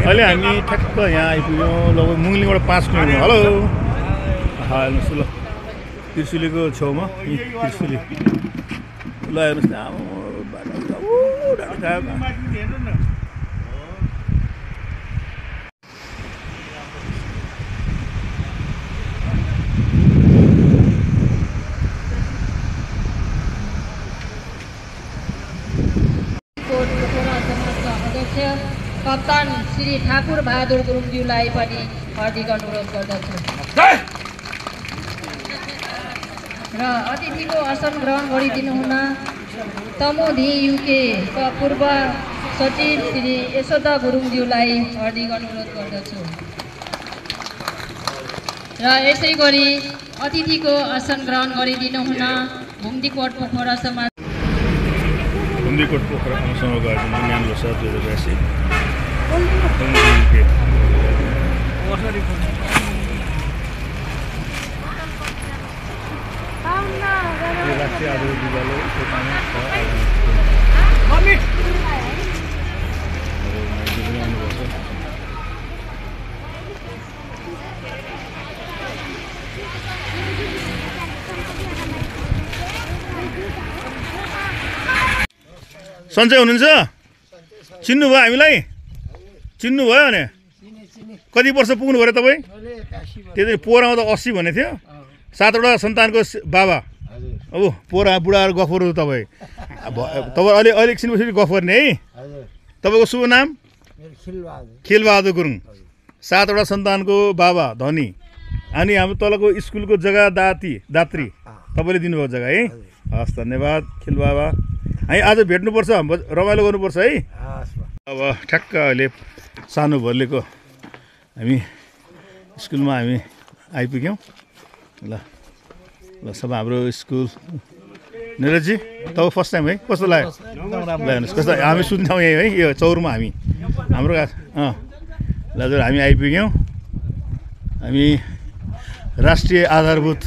अहिले हामी ठ्याक्क यहाँ आइपुग्यौँ लगभग मुङलिङबाट 5 किलोमिटर। हेलो हेर्नुहोस् ल त्रिशुलीको छेउमा त्रिशुली ल हेर्नुहोस् न कप्तान श्री ठाकुर बहादुर गुरुङज्यूलाई पनि हार्दिक अनुरोध गर्दछु र अतिथिको आसन ग्रहण गरिदिनु हुन तमोधी युके का पूर्व सचिव श्री यशोदा गुरुङज्यूलाई हार्दिक अनुरोध गर्दछु र यसै गरी अतिथिको आसन ग्रहण गरिदिनु हुन भुम्दीकोट पोखरा समाज भुम्दीकोट पोखरा समूहको आयोजना ज्ञान लोसार 2082 राष्ट्रिय आधार विद्यालय सन्चै हुनुहुन्छ? चिन्नुभयो हामीलाई? चिन्नुभयो भने कति वर्ष पुग्नु भयो तपाईँ? त्यति पोहोरमा त 80 भनेको थियो। 7वटा सन्तानको बाबा। अब पोहोरा बुढाहरू गफहरू तपाईँ अहिले एकछिनपछि गफ गर्ने है। तपाईँको शुभ नाम? खिलबहादुर गुरुङ। 7वटा सन्तानको बाबा धनी। अनि हाम्रो तलको स्कुलको जग्गा दात्री तपाईँले दिनुभएको जग्गा है। हस् धन्यवाद खिल बाबा। है आज भेट्नुपर्छ, रमाइलो गर्नुपर्छ है। अब ठ्याक्क अहिले सानो भर्लेको हामी स्कुलमा हामी आइपुग्यौँ। ल सब हाम्रो स्कुल निरजी तब फर्स्ट टाइम है, कस्तो लाग्यो? हेर्नुहोस् कस्तो हामी सुन्छौँ यहीँ है, यो चौरमा हामी हाम्रो हजुर हामी आइपुग्यौँ। हामी राष्ट्रिय आधारभूत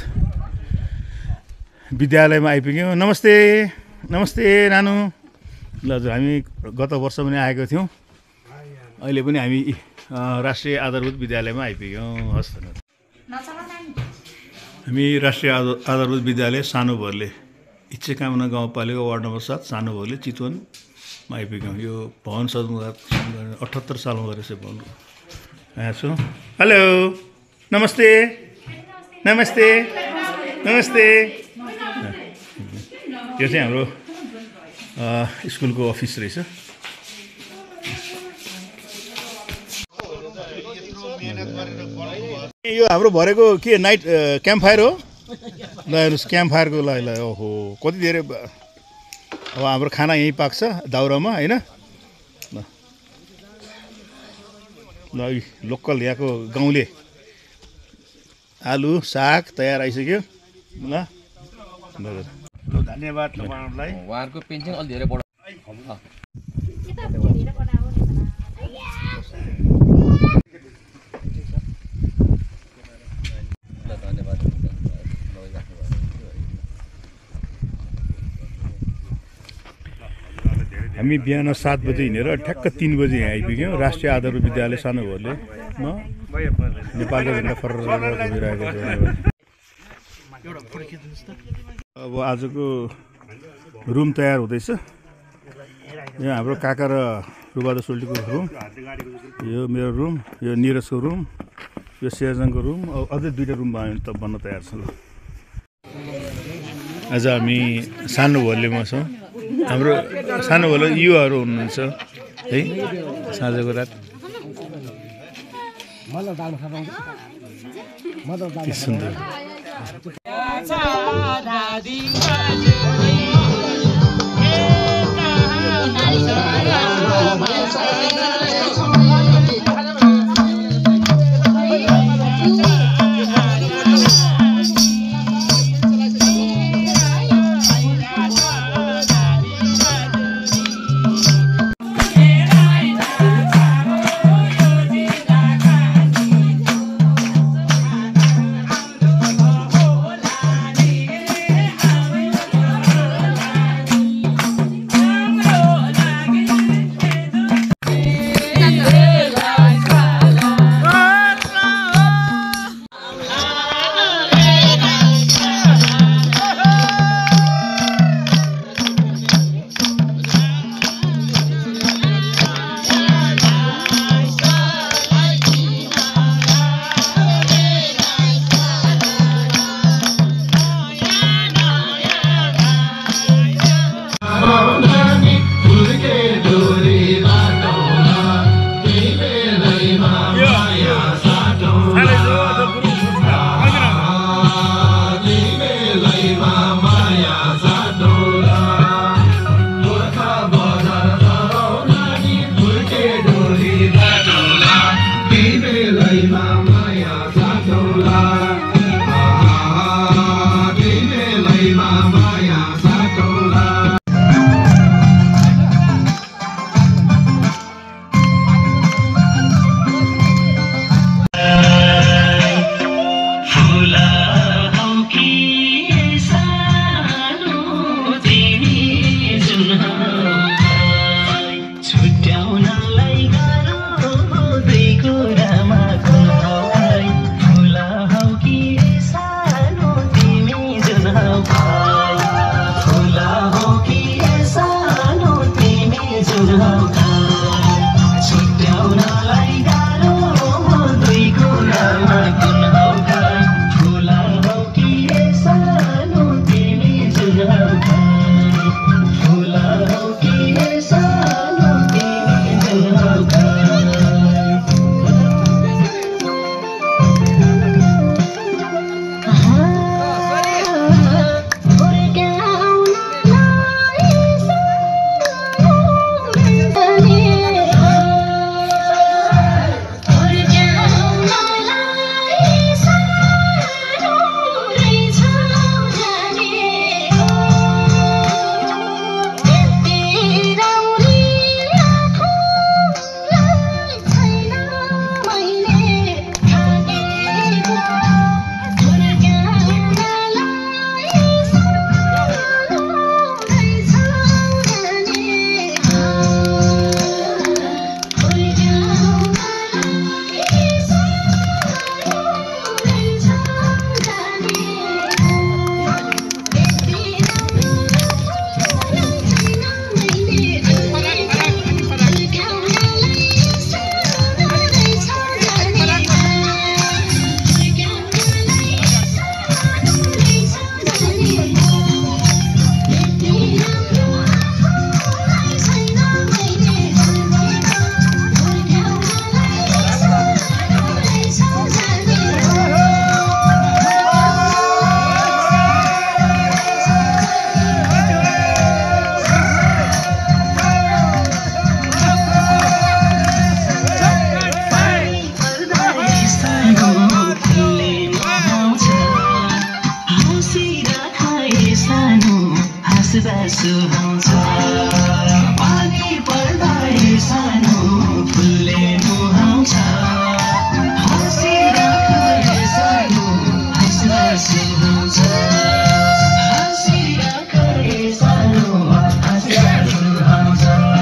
विद्यालयमा आइपुग्यौँ। नमस्ते नमस्ते नानु। ल हजुर हामी गत वर्ष पनि आएको थियौँ, अहिले पनि हामी राष्ट्रिय आधारभूत विद्यालयमा आइपुग्यौँ। हस् धन्यवाद। हामी राष्ट्रिय आधारभूत विद्यालय सानो भर्ले इच्छेकामना गाउँपालिका वार्ड नम्बर 7 सानो भर्ले चितवनमा आइपुग्यौँ। यो भवन सदमुख 78 सालमा गरेर चाहिँ भवन यहाँ छु। हेलो नमस्ते नमस्ते नमस्ते। यो चाहिँ हाम्रो स्कुलको अफिस रहेछ। यो हाम्रो भरेको के नाइट क्याम्प फायर हो? ल हेर्नुहोस् क्याम्प फायरको ल ओहो कति धेरै। अब हाम्रो खाना यहीँ पाक्छ दाउरामा होइन। ल लोकल यहाँको गाउँले आलु साग तयार आइसक्यो। ल धन्यवाद तपाईँहरूलाई। उहाँहरूको पेन्सन अलि धेरै बढ हामी बिहान 7 बजे हिँडेर ठ्याक्क 3 बजे यहाँ आइपुग्यौँ। राष्ट्रिय आधारभूत विद्यालय सानो भर्लेमा नेपालको झन्डा फरर घुमिरहेको छ। अब आजको रुम तयार हुँदैछ। यहाँ हाम्रो काका र रुबादो सोल्टीको रुम, यो मेरो रुम, यो निरजको रुम, यो शेरजङको रुम। अब अझै 2टा रुम बन्न तयार छ। आज हामी सानो भर्लेमा छौँ। हाम्रो सानो भर्ले युवाहरू हुनुहुन्छ है। साँझको रात के सुन्दर। हाँस्दा सुहाउँछ पानी पर्दा सानो फुलले नुहाउँछ हाँसेर करे सानो हाँस्दा सुहाउँछ हाँसेर करे सानो हाँस्दा सुहाउँछ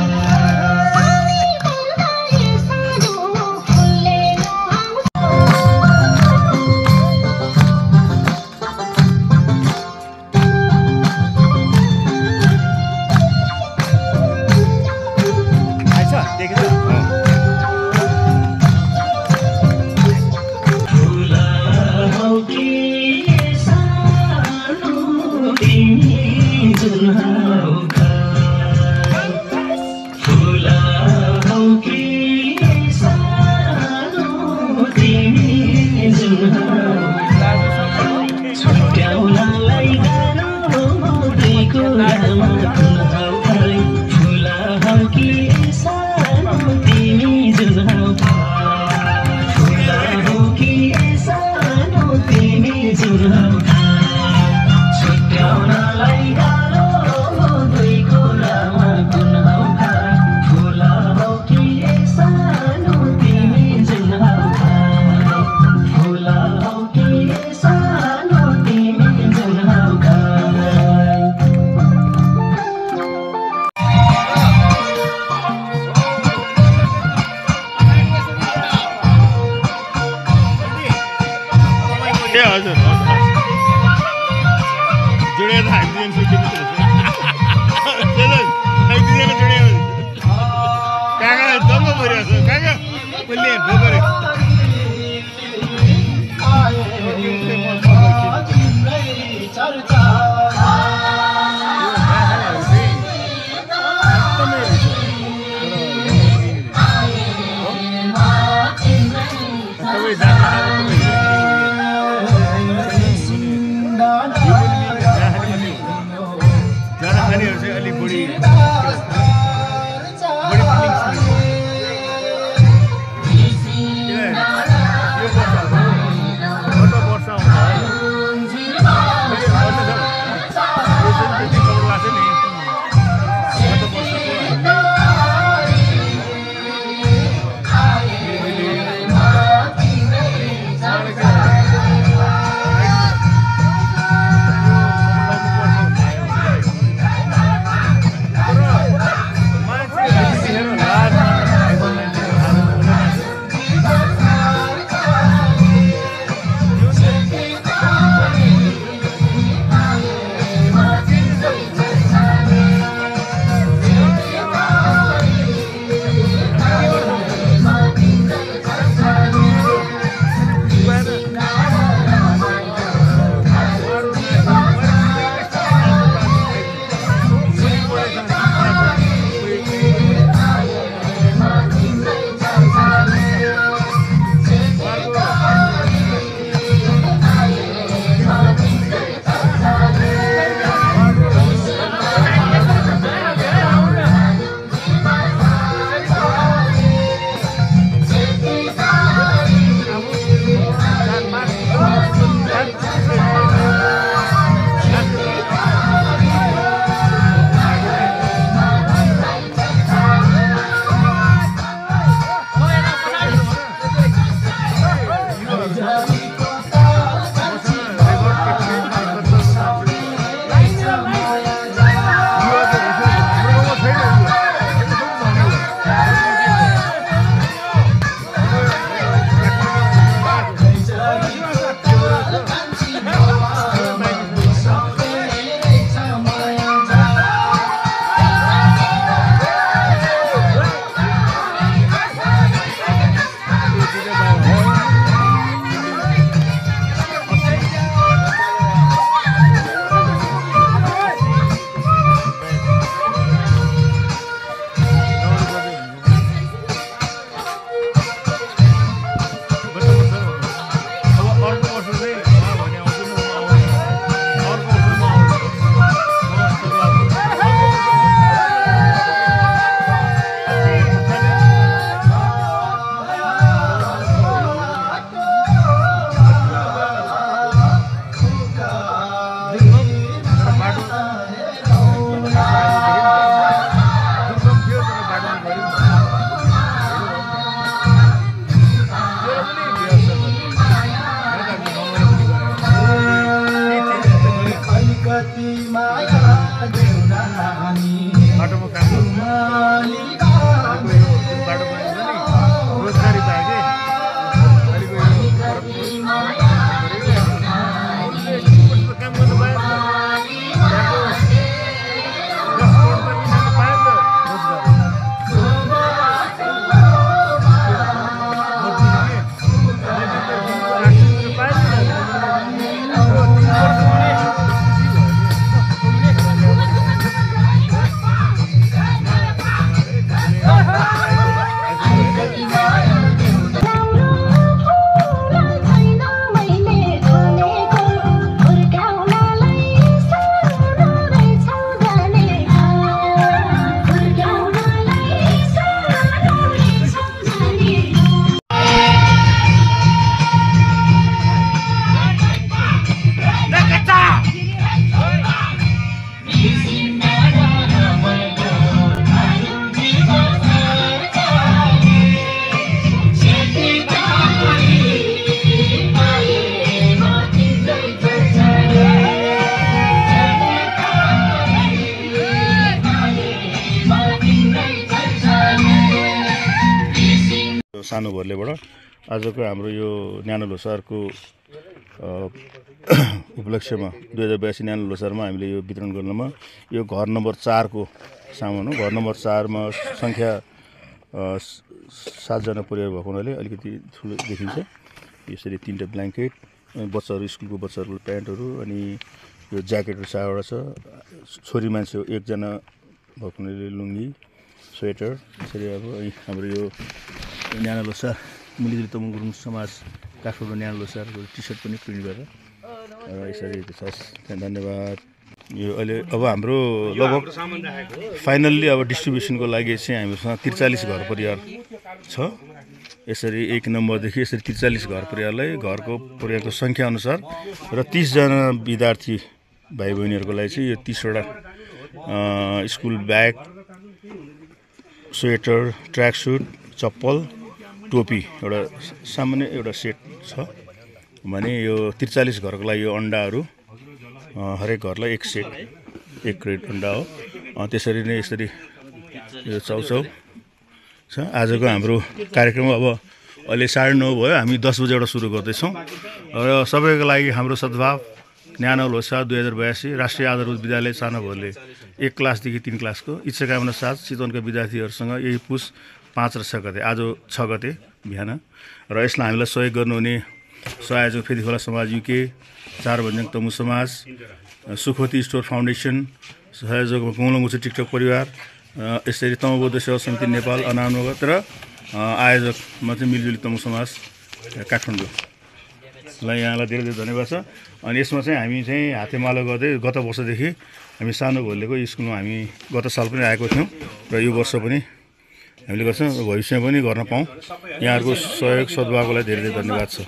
हजुर जोडेर हाइड्रोजन सुत्ने हाइड्रोजन जोडे काका दङ्ग परिरहेको छ काका उसले ढोकरे कति माया देउना हामी बाटोमा काम बाटो बनिन्छ नि रोजगारी पाए काम गर्नु पायो सानो भरलेबाट आजको हाम्रो यो न्यानो लोसारको उपलक्ष्यमा 2082 न्यानो लोसारमा हामीले यो वितरण गर्नमा यो घर नम्बर 4 को सामान हो। घर नम्बर 4 मा संख्या 7 जना परिवार भएको हुनाले अलिकति ठुलो देखिन्छ। यसरी 3टा ब्ल्याङ्केट, बच्चाहरू स्कुलको बच्चाहरूको प्यान्टहरू, अनि यो ज्याकेटहरू 4वटा छ। छोरी मान्छे 1 जना भएको हुनाले लुङ्गी, स्वेटर, यसरी अब हाम्रो यो न्यानो लोसार मुलिगिरी तमुङ गुरुङ समाज काठमाडौँ न्यानो लोसारको टी-सर्ट पनि प्रिन्ट गरेर र यसरी धन्यवाद। यो अहिले अब हाम्रो लगभग फाइनल्ली अब डिस्ट्रिब्युसनको लागि चाहिँ हामीसँग 43 घर परिवार छ। यसरी 1 नम्बरदेखि यसरी 43 घर परिवारलाई घरको परिवारको सङ्ख्या अनुसार र 30 जना विद्यार्थी भाइ बहिनीहरूको लागि चाहिँ यो 30 वटा school bag, sweater, track suit, चप्पल, टोपी एउटा सामान्य एउटा सेट छ भने यो 43 घरको लागि यो अन्डाहरू हरेक घरलाई 1 सेट 1 क्रेट अन्डा हो। त्यसरी नै यसरी यो चाउचाउ छ। आजको हाम्रो कार्यक्रम अब अहिले 9:30 भयो, हामी 10 बजेबाट सुरु गर्दैछौँ र सबैको लागि हाम्रो सद्भाव न्यानो लोसार 2082 राष्ट्रिय आधारभूत विद्यालय सानोभरले 1 क्लासदेखि 3 क्लासको इच्छाकामना साथ चितवनका विद्यार्थीहरूसँग यही पुस 5 र 6 गते आज 6 गते बिहान र यसलाई हामीलाई सहयोग गर्नुहुने सहयोजक फेदीखोला समाज युके, 4 भन्ज्याङ तमु समाज, सुखवती स्टोर फाउन्डेसन, सहयोजक कुमलमुचे टिकटक परिवार, यसरी तमु बौद्ध सेवा समिति नेपाल अनामगत र आयोजकमा चाहिँ मिलजुली तमु समाज काठमाडौँलाई यहाँलाई धेरै धेरै धन्यवाद छ। अनि यसमा चाहिँ हामी चाहिँ हातेमालो गर्दै गत वर्षदेखि हामी सानो भोलेको स्कुलमा हामी गत साल पनि आएको थियौँ र यो वर्ष पनि हामीले गर्छौँ, भविष्यमा पनि गर्न पाऊँ। यहाँहरूको सहयोग सद्भावको लागि धेरै धेरै धन्यवाद छ।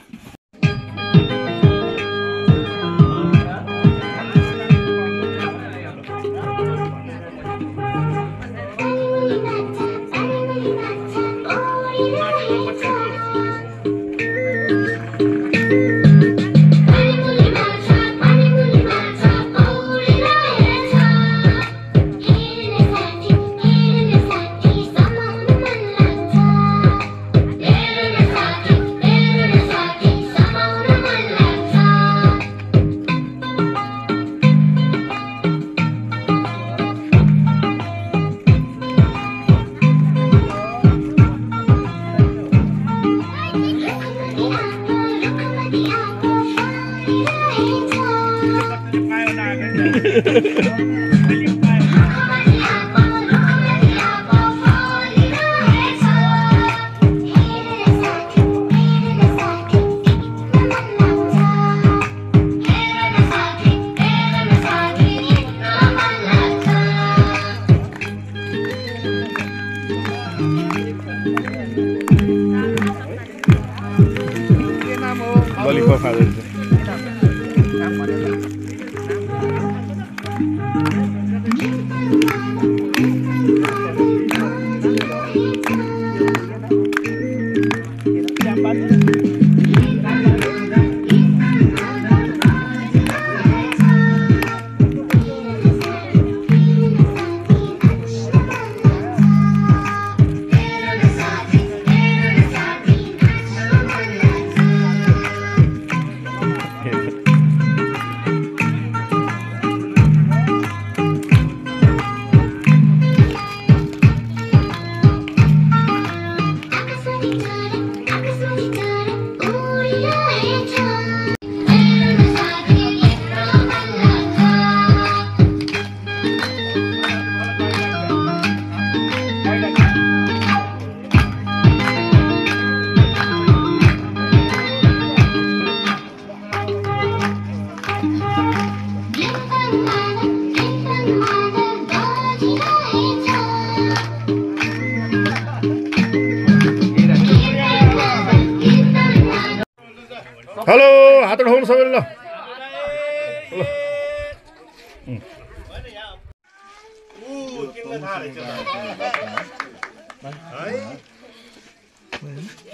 हेलो हात उठाउनु सबैले ल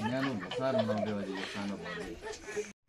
न्यानो भसार नदेऊ सानो